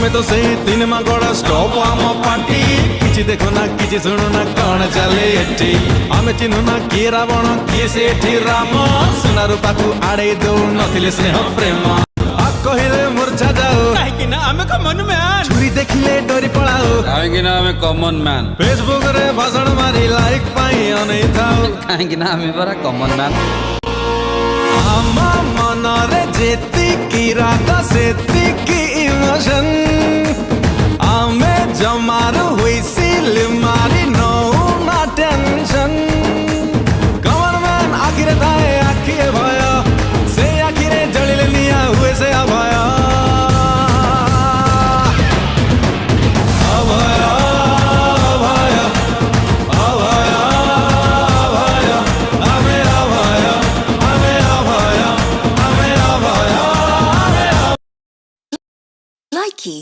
आमे तो से तीन मागड़ा स्टॉप आम पार्टी किछि देखो ना किछि सुनो ना कौन चले एठी आमे चिन्हु ना किए रावण किए सेठी राम सुना रूपा को आड़े दो नथिले स्नेह प्रेम आ कहिले मूर्छा जाओ काहे ना आमे कॉमन मैन छुरी देखिले डरी पळाओ काहे ना आमे कॉमन मैन फेसबुक रे भाषण मारी लाइक पाई अनै थाओ काहे ना आमे बरा कॉमन मैन आमा मन रे जेती की रागा सेती की इमोशन आमे जमारू हुई सिल मारी नो ना टेंशन कमन मैन आखिरे थाए आखिए भय से आखिरे जलिले निया हुए से अभय अभय अभय अभय अभय आमे अभय आमे अभय आमे अभय Likey